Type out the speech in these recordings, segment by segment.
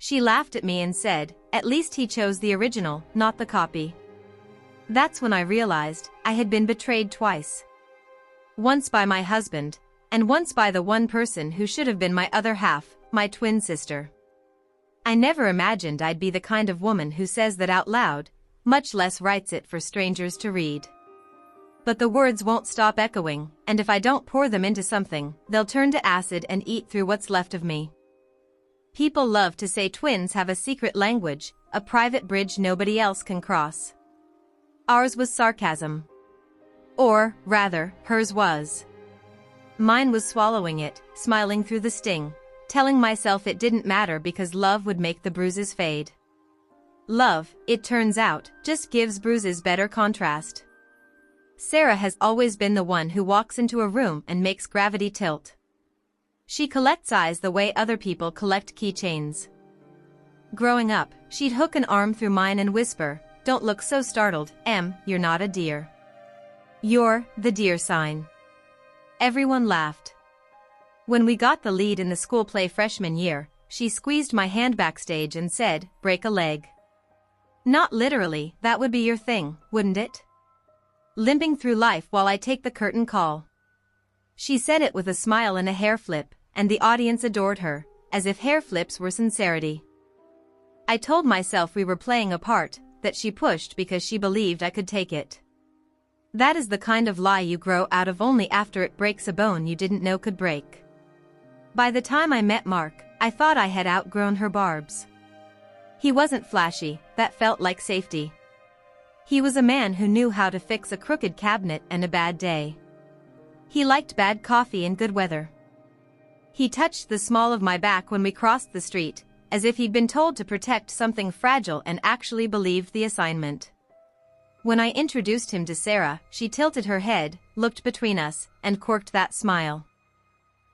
She laughed at me and said, "At least he chose the original, not the copy." That's when I realized I had been betrayed twice. Once by my husband, and once by the one person who should have been my other half, my twin sister. I never imagined I'd be the kind of woman who says that out loud, much less writes it for strangers to read. But the words won't stop echoing, and if I don't pour them into something, they'll turn to acid and eat through what's left of me. People love to say twins have a secret language, a private bridge nobody else can cross. Ours was sarcasm. Or, rather, hers was. Mine was swallowing it, smiling through the sting, telling myself it didn't matter because love would make the bruises fade. Love, it turns out, just gives bruises better contrast. Sarah has always been the one who walks into a room and makes gravity tilt. She collects eyes the way other people collect keychains. Growing up, she'd hook an arm through mine and whisper, "Don't look so startled, Em, you're not a deer. You're the deer sign." Everyone laughed. When we got the lead in the school play freshman year, she squeezed my hand backstage and said, "Break a leg." Not literally, that would be your thing, wouldn't it? Limping through life while I take the curtain call. She said it with a smile and a hair flip, and the audience adored her, as if hair flips were sincerity. I told myself we were playing a part, that she pushed because she believed I could take it. That is the kind of lie you grow out of only after it breaks a bone you didn't know could break. By the time I met Mark, I thought I had outgrown her barbs. He wasn't flashy, that felt like safety. He was a man who knew how to fix a crooked cabinet and a bad day. He liked bad coffee and good weather. He touched the small of my back when we crossed the street, as if he'd been told to protect something fragile and actually believed the assignment. When I introduced him to Sarah, she tilted her head, looked between us, and quirked that smile.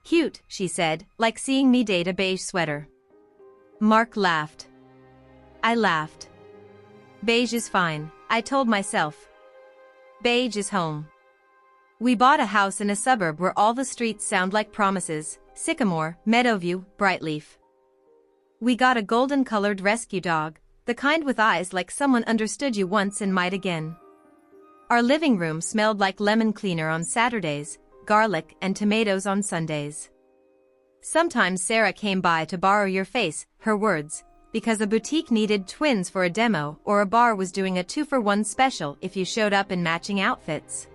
"Cute," she said, like seeing me date a beige sweater. Mark laughed. I laughed. Beige is fine, I told myself. Beige is home. We bought a house in a suburb where all the streets sound like promises: Sycamore, Meadowview, Brightleaf. We got a golden-colored rescue dog, the kind with eyes like someone understood you once and might again. Our living room smelled like lemon cleaner on Saturdays, garlic and tomatoes on Sundays. Sometimes Sarah came by to borrow your face, her words, because a boutique needed twins for a demo or a bar was doing a 2-for-1 special if you showed up in matching outfits.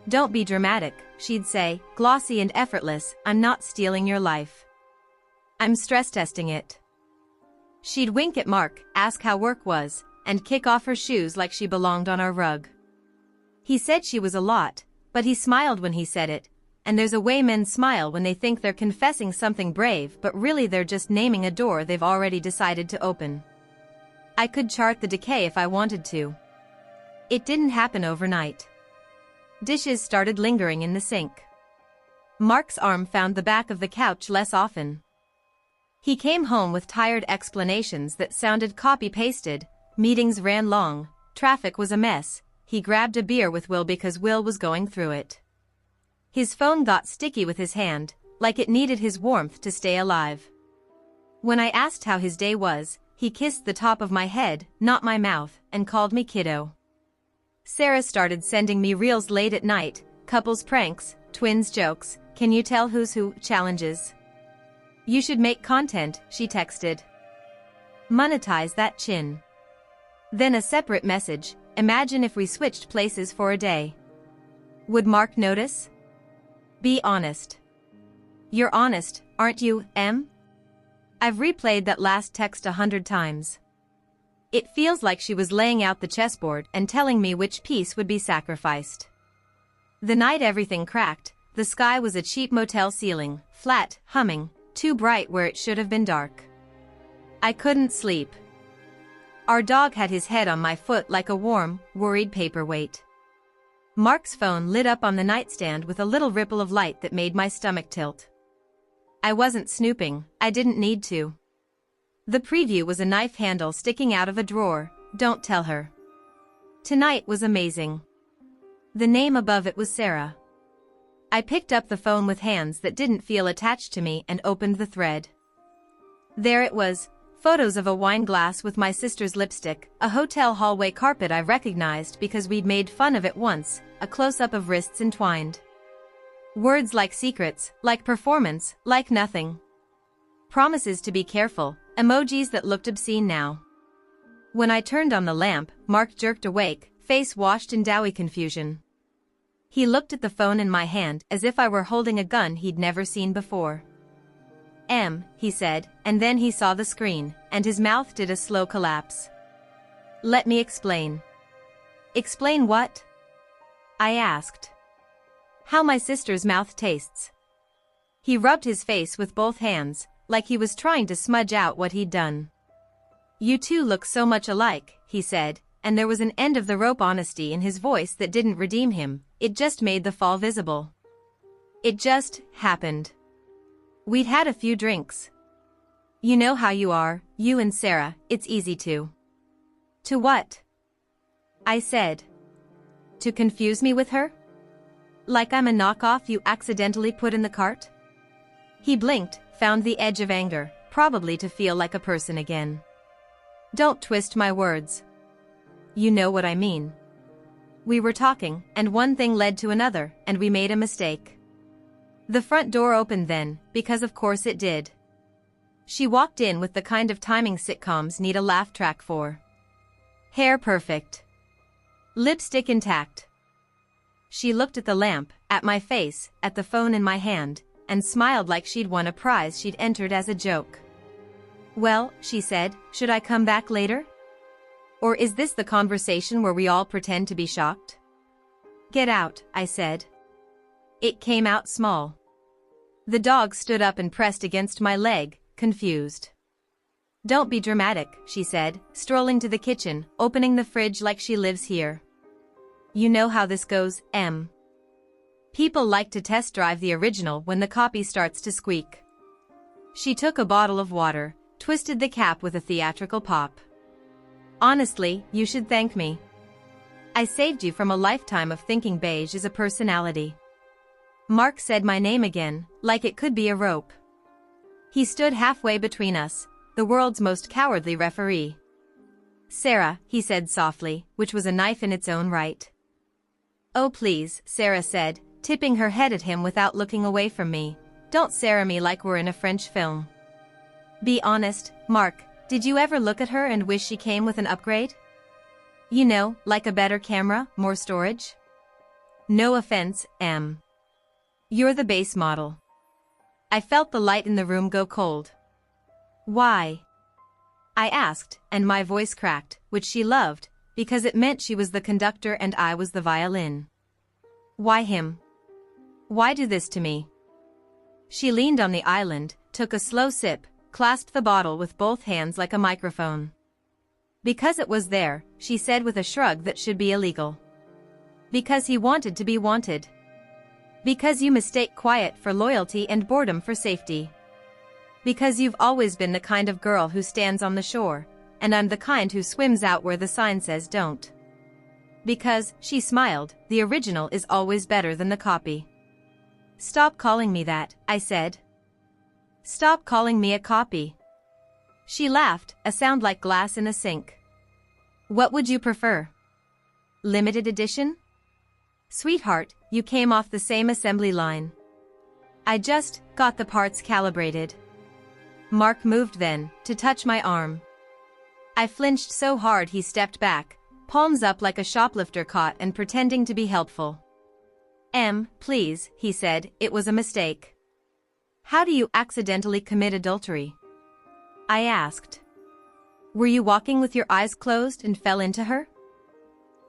"Don't be dramatic," she'd say, glossy and effortless, "I'm not stealing your life. I'm stress testing it." She'd wink at Mark, ask how work was, and kick off her shoes like she belonged on our rug. He said she was a lot, but he smiled when he said it, and there's a way men smile when they think they're confessing something brave but really they're just naming a door they've already decided to open. I could chart the decay if I wanted to. It didn't happen overnight. Dishes started lingering in the sink. Mark's arm found the back of the couch less often. He came home with tired explanations that sounded copy-pasted, meetings ran long, traffic was a mess, he grabbed a beer with Will because Will was going through it. His phone got sticky with his hand, like it needed his warmth to stay alive. When I asked how his day was, he kissed the top of my head, not my mouth, and called me kiddo. Sarah started sending me reels late at night, couples pranks, twins jokes, can you tell who's who challenges. You should make content, she texted. Monetize that chin. Then a separate message, imagine if we switched places for a day. Would Mark notice? Be honest. You're honest, aren't you, Em? I've replayed that last text 100 times. It feels like she was laying out the chessboard and telling me which piece would be sacrificed. The night everything cracked, the sky was a cheap motel ceiling, flat, humming, too bright where it should have been dark. I couldn't sleep. Our dog had his head on my foot like a warm, worried paperweight. Mark's phone lit up on the nightstand with a little ripple of light that made my stomach tilt. I wasn't snooping, I didn't need to. The preview was a knife handle sticking out of a drawer, don't tell her. Tonight was amazing. The name above it was Sarah. I picked up the phone with hands that didn't feel attached to me and opened the thread. There it was, Photos of a wine glass with my sister's lipstick, a hotel hallway carpet I recognized because we'd made fun of it once, a close-up of wrists entwined. Words like secrets, like performance, like nothing. Promises to be careful, emojis that looked obscene now. When I turned on the lamp, Mark jerked awake, face washed in doughy confusion. He looked at the phone in my hand as if I were holding a gun he'd never seen before. He said, and then he saw the screen, and his mouth did a slow collapse. Let me explain. Explain what? I asked. How my sister's mouth tastes. He rubbed his face with both hands, like he was trying to smudge out what he'd done. You two look so much alike, he said, and there was an end-of-the-rope honesty in his voice that didn't redeem him, it just made the fall visible. It just happened. We'd had a few drinks. You know how you are, you and Sarah, it's easy to. To what? I said. To confuse me with her? Like I'm a knockoff you accidentally put in the cart? He blinked, found the edge of anger, probably to feel like a person again. Don't twist my words. You know what I mean. We were talking, and one thing led to another, and we made a mistake. The front door opened then, because of course it did. She walked in with the kind of timing sitcoms need a laugh track for. Hair perfect. Lipstick intact. She looked at the lamp, at my face, at the phone in my hand, and smiled like she'd won a prize she'd entered as a joke. Well, she said, should I come back later? Or is this the conversation where we all pretend to be shocked? Get out, I said. It came out small. The dog stood up and pressed against my leg, confused. Don't be dramatic, she said, strolling to the kitchen, opening the fridge like she lives here. You know how this goes, Em. People like to test drive the original when the copy starts to squeak. She took a bottle of water, twisted the cap with a theatrical pop. Honestly, you should thank me. I saved you from a lifetime of thinking beige is a personality. Mark said my name again, like it could be a rope. He stood halfway between us, the world's most cowardly referee. Sarah, he said softly, which was a knife in its own right. Oh please, Sarah said, tipping her head at him without looking away from me. Don't Sarah me like we're in a French film. Be honest, Mark, did you ever look at her and wish she came with an upgrade? You know, like a better camera, more storage? No offense, Em. You're the base model. I felt the light in the room go cold. Why? I asked, and my voice cracked, which she loved, because it meant she was the conductor and I was the violin. Why him? Why do this to me? She leaned on the island, took a slow sip, clasped the bottle with both hands like a microphone. Because it was there, she said with a shrug that should be illegal. Because he wanted to be wanted. Because you mistake quiet for loyalty and boredom for safety. Because you've always been the kind of girl who stands on the shore, and I'm the kind who swims out where the sign says don't. Because, she smiled, the original is always better than the copy. Stop calling me that, I said. Stop calling me a copy. She laughed, a sound like glass in a sink. What would you prefer? Limited edition? Sweetheart, you came off the same assembly line. I just got the parts calibrated. Mark moved then, to touch my arm. I flinched so hard he stepped back, palms up like a shoplifter caught and pretending to be helpful. Em, please, he said, it was a mistake. How do you accidentally commit adultery? I asked. Were you walking with your eyes closed and fell into her?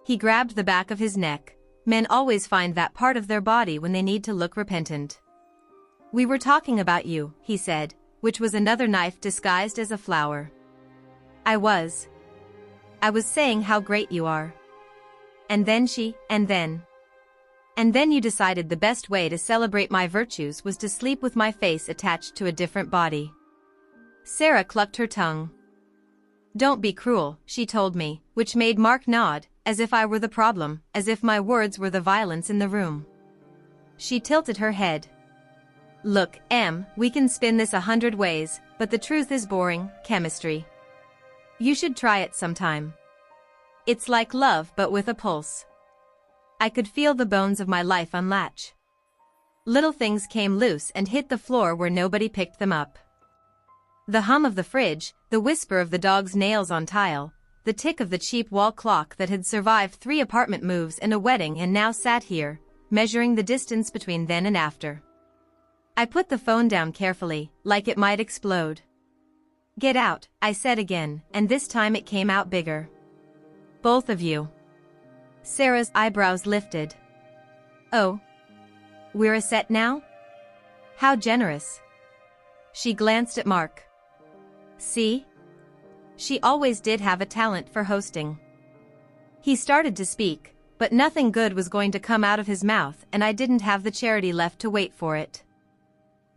He grabbed the back of his neck. Men always find that part of their body when they need to look repentant. We were talking about you, he said, which was another knife disguised as a flower. I was saying how great you are. And then you decided the best way to celebrate my virtues was to sleep with my face attached to a different body. Sarah clucked her tongue. Don't be cruel, she told me, which made Mark nod, as if I were the problem, as if my words were the violence in the room. She tilted her head. Look, Em, we can spin this 100 ways, But the truth is boring, chemistry. You should try it sometime. It's like love but with a pulse. I could feel the bones of my life unlatch. Little things came loose and hit the floor where nobody picked them up. The hum of the fridge, the whisper of the dog's nails on tile, the tick of the cheap wall clock that had survived 3 apartment moves and a wedding and now sat here, measuring the distance between then and after. I put the phone down carefully, like it might explode. "Get out," I said again, and this time it came out bigger. "Both of you." Sarah's eyebrows lifted. "Oh. We're a set now? How generous." She glanced at Mark. "See? She always did have a talent for hosting." He started to speak, but nothing good was going to come out of his mouth and I didn't have the charity left to wait for it.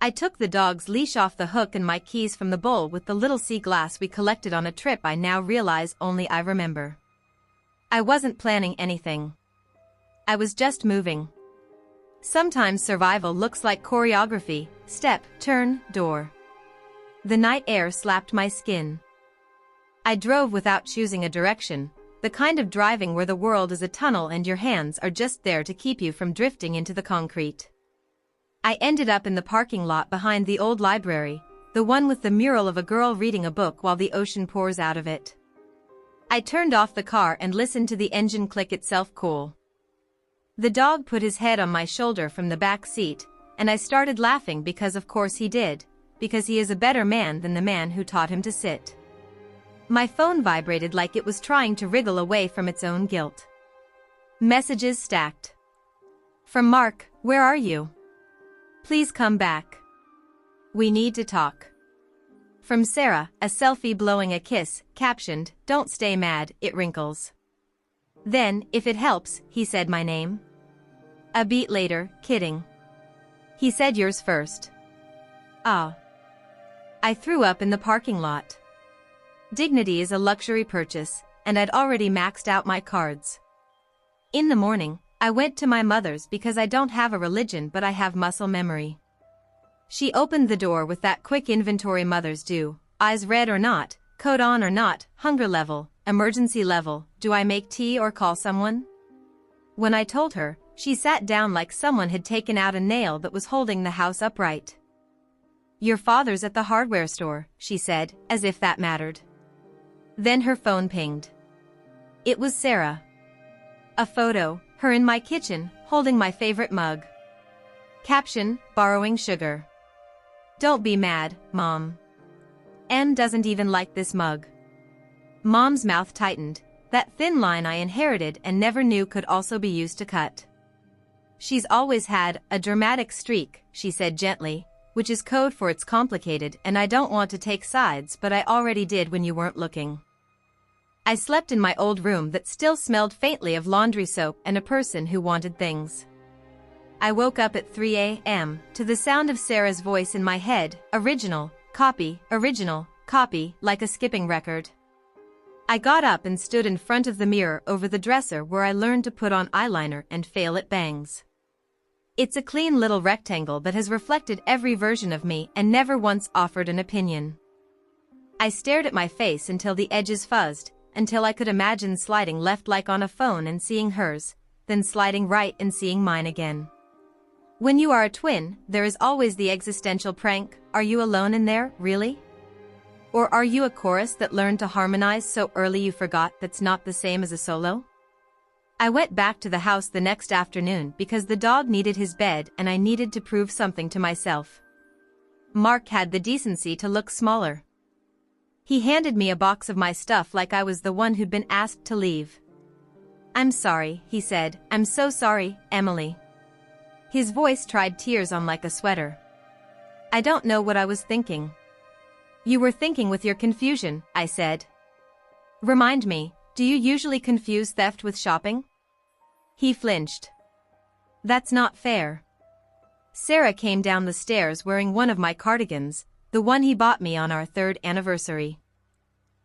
I took the dog's leash off the hook and my keys from the bowl with the little sea glass we collected on a trip I now realize only I remember. I wasn't planning anything. I was just moving. Sometimes survival looks like choreography: step, turn, door. The night air slapped my skin. I drove without choosing a direction, the kind of driving where the world is a tunnel and your hands are just there to keep you from drifting into the concrete. I ended up in the parking lot behind the old library, the one with the mural of a girl reading a book while the ocean pours out of it. I turned off the car and listened to the engine click itself cool. The dog put his head on my shoulder from the back seat, and I started laughing because of course he did, because he is a better man than the man who taught him to sit. My phone vibrated like it was trying to wriggle away from its own guilt. Messages stacked. From Mark: "Where are you? Please come back. We need to talk." From Sarah, a selfie blowing a kiss, captioned, "Don't stay mad, it wrinkles." Then, "If it helps," he said my name. A beat later, kidding. He said yours first. Ah. I threw up in the parking lot. Dignity is a luxury purchase, and I'd already maxed out my cards. In the morning, I went to my mother's because I don't have a religion but I have muscle memory. She opened the door with that quick inventory mothers do: eyes red or not, coat on or not, hunger level, emergency level, do I make tea or call someone? When I told her, she sat down like someone had taken out a nail that was holding the house upright. "Your father's at the hardware store," she said, as if that mattered. Then her phone pinged. It was Sarah. A photo, her in my kitchen, holding my favorite mug. Caption: "Borrowing sugar. Don't be mad, Mom. Em doesn't even like this mug." Mom's mouth tightened, that thin line I inherited and never knew could also be used to cut. "She's always had a dramatic streak," she said gently, "which is code for it's complicated and I don't want to take sides but I already did when you weren't looking." I slept in my old room that still smelled faintly of laundry soap and a person who wanted things. I woke up at 3 a.m. to the sound of Sarah's voice in my head: original, copy, like a skipping record. I got up and stood in front of the mirror over the dresser where I learned to put on eyeliner and fail at bangs. It's a clean little rectangle that has reflected every version of me and never once offered an opinion. I stared at my face until the edges fuzzed, until I could imagine sliding left like on a phone and seeing hers, then sliding right and seeing mine again. When you are a twin, there is always the existential prank: are you alone in there, really? Or are you a chorus that learned to harmonize so early you forgot that's not the same as a solo? I went back to the house the next afternoon because the dog needed his bed and I needed to prove something to myself. Mark had the decency to look smaller. He handed me a box of my stuff like I was the one who'd been asked to leave. "I'm sorry," he said. "I'm so sorry, Emily." His voice tried tears on like a sweater. "I don't know what I was thinking." "You were thinking with your confusion," I said. "Remind me, do you usually confuse theft with shopping?" He flinched. "That's not fair." Sarah came down the stairs wearing one of my cardigans, the one he bought me on our 3rd anniversary.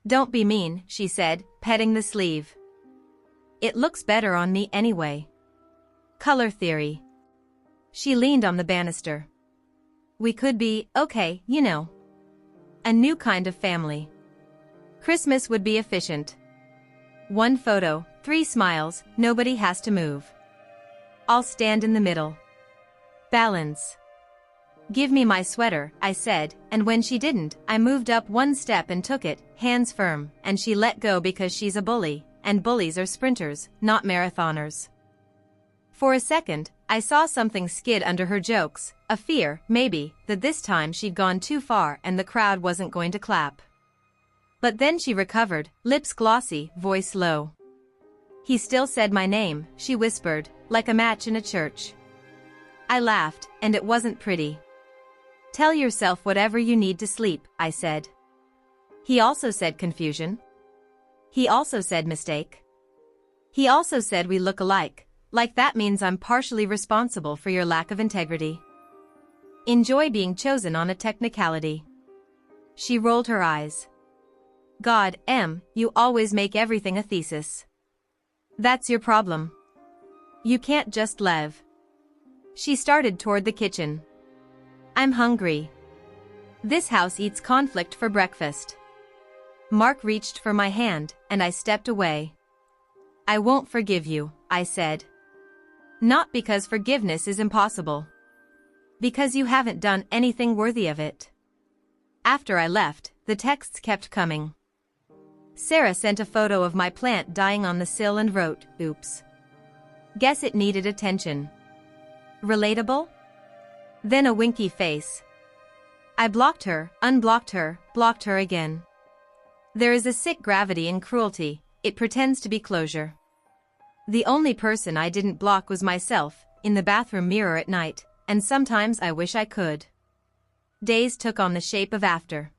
"Don't be mean," she said, petting the sleeve. "It looks better on me anyway." Color theory. She leaned on the banister. "We could be, okay, you know." A new kind of family. Christmas would be efficient. One photo, 3 smiles, nobody has to move. I'll stand in the middle. Balance. Give me my sweater, I said, and when she didn't, I moved up 1 step and took it, hands firm, and she let go because she's a bully, and bullies are sprinters, not marathoners. For a second, I saw something skid under her jokes, a fear, maybe, that this time she'd gone too far and the crowd wasn't going to clap. But then she recovered, lips glossy, voice low. He still said my name, she whispered, like a match in a church. I laughed, and it wasn't pretty. Tell yourself whatever you need to sleep, I said. He also said confusion. He also said mistake. He also said we look alike, like that means I'm partially responsible for your lack of integrity. Enjoy being chosen on a technicality. She rolled her eyes. God, you always make everything a thesis. That's your problem. You can't just live. She started toward the kitchen. I'm hungry. This house eats conflict for breakfast. Mark reached for my hand, and I stepped away. I won't forgive you, I said. Not because forgiveness is impossible. Because you haven't done anything worthy of it. After I left, the texts kept coming. Sarah sent a photo of my plant dying on the sill and wrote, "Oops. Guess it needed attention." Relatable? Then a winky face. I blocked her, unblocked her, blocked her again. There is a sick gravity in cruelty, it pretends to be closure. The only person I didn't block was myself, in the bathroom mirror at night, and sometimes I wish I could. Days took on the shape of after.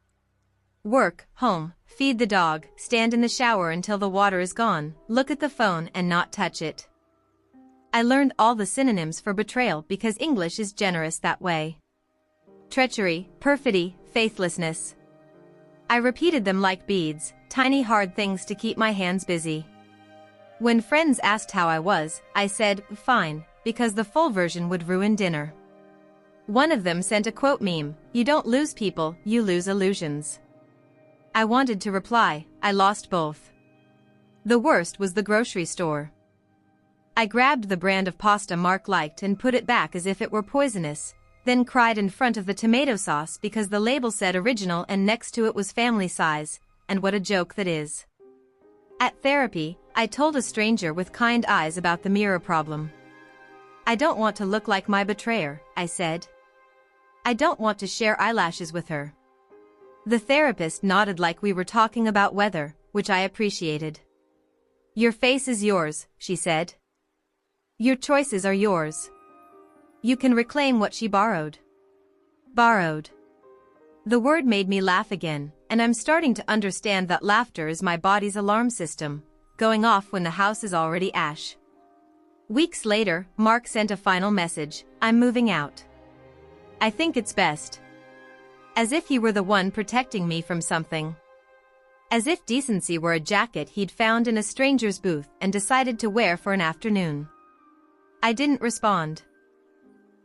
Work, home, feed the dog, stand in the shower until the water is gone, look at the phone and not touch it. I learned all the synonyms for betrayal because English is generous that way. Treachery, perfidy, faithlessness. I repeated them like beads, tiny hard things to keep my hands busy. When friends asked how I was, I said, fine, because the full version would ruin dinner. One of them sent a quote meme, "You don't lose people, you lose illusions." I wanted to reply, I lost both. The worst was the grocery store. I grabbed the brand of pasta Mark liked and put it back as if it were poisonous, then cried in front of the tomato sauce because the label said original and next to it was family size, and what a joke that is. At therapy, I told a stranger with kind eyes about the mirror problem. I don't want to look like my betrayer, I said. I don't want to share eyelashes with her. The therapist nodded like we were talking about weather, which I appreciated. Your face is yours, she said. Your choices are yours. You can reclaim what she borrowed. Borrowed. The word made me laugh again, and I'm starting to understand that laughter is my body's alarm system, going off when the house is already ash. Weeks later, Mark sent a final message, I'm moving out. I think it's best. As if he were the one protecting me from something. As if decency were a jacket he'd found in a stranger's booth and decided to wear for an afternoon. I didn't respond.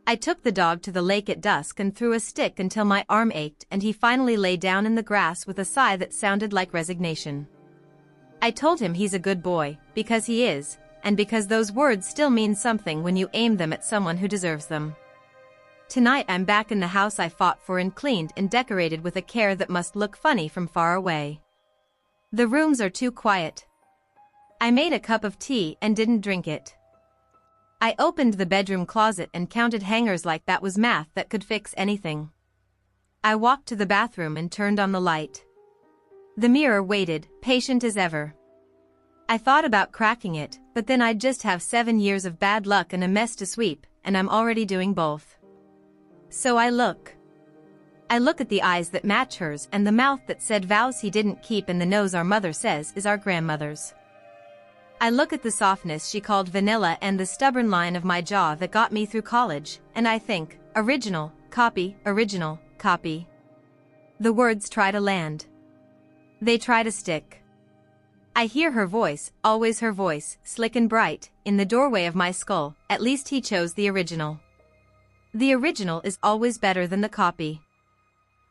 I took the dog to the lake at dusk and threw a stick until my arm ached and he finally lay down in the grass with a sigh that sounded like resignation. I told him he's a good boy, because he is, and because those words still mean something when you aim them at someone who deserves them. Tonight I'm back in the house I fought for and cleaned and decorated with a care that must look funny from far away. The rooms are too quiet. I made a cup of tea and didn't drink it. I opened the bedroom closet and counted hangers like that was math that could fix anything. I walked to the bathroom and turned on the light. The mirror waited, patient as ever. I thought about cracking it, but then I'd just have 7 years of bad luck and a mess to sweep, and I'm already doing both. So I look. I look at the eyes that match hers and the mouth that said vows he didn't keep and the nose our mother says is our grandmother's. I look at the softness she called vanilla and the stubborn line of my jaw that got me through college, and I think, original, copy, original, copy. The words try to land. They try to stick. I hear her voice, always her voice, slick and bright, in the doorway of my skull, at least he chose the original. The original is always better than the copy.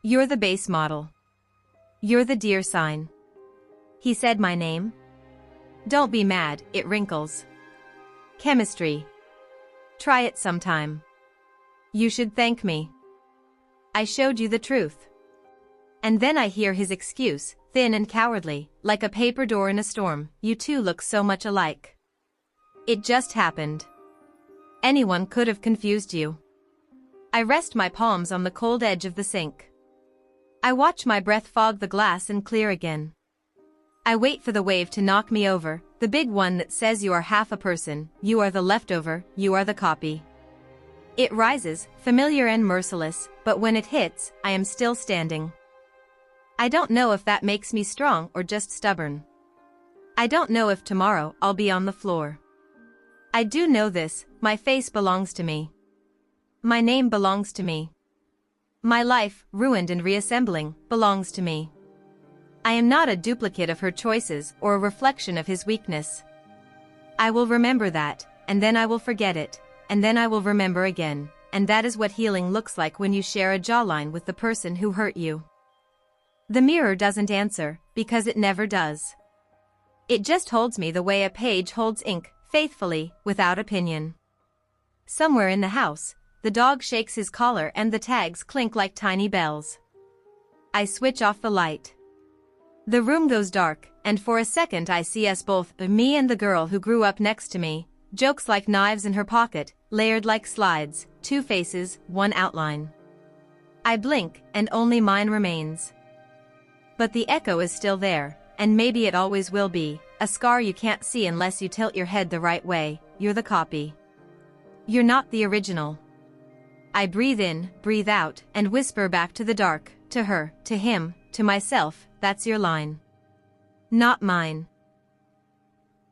You're the base model. You're the deer sign. He said my name. Don't be mad, it wrinkles. Chemistry. Try it sometime. You should thank me. I showed you the truth. And then I hear his excuse, thin and cowardly, like a paper door in a storm. You two look so much alike. It just happened. Anyone could have confused you. I rest my palms on the cold edge of the sink. I watch my breath fog the glass and clear again. I wait for the wave to knock me over, the big one that says you are half a person, you are the leftover, you are the copy. It rises, familiar and merciless, but when it hits, I am still standing. I don't know if that makes me strong or just stubborn. I don't know if tomorrow I'll be on the floor. I do know this, my face belongs to me. My name belongs to me. My life, ruined and reassembling, belongs to me. I am not a duplicate of her choices or a reflection of his weakness. I will remember that, and then I will forget it, and then I will remember again, and that is what healing looks like when you share a jawline with the person who hurt you. The mirror doesn't answer, because it never does. It just holds me the way a page holds ink, faithfully, without opinion. Somewhere in the house, the dog shakes his collar and the tags clink like tiny bells. I switch off the light. The room goes dark, and for a second I see us both, me and the girl who grew up next to me, jokes like knives in her pocket, layered like slides, two faces, one outline. I blink, and only mine remains. But the echo is still there, and maybe it always will be, a scar you can't see unless you tilt your head the right way. You're the copy. You're not the original. I breathe in, breathe out, and whisper back to the dark, to her, to him, to myself, that's your line. Not mine.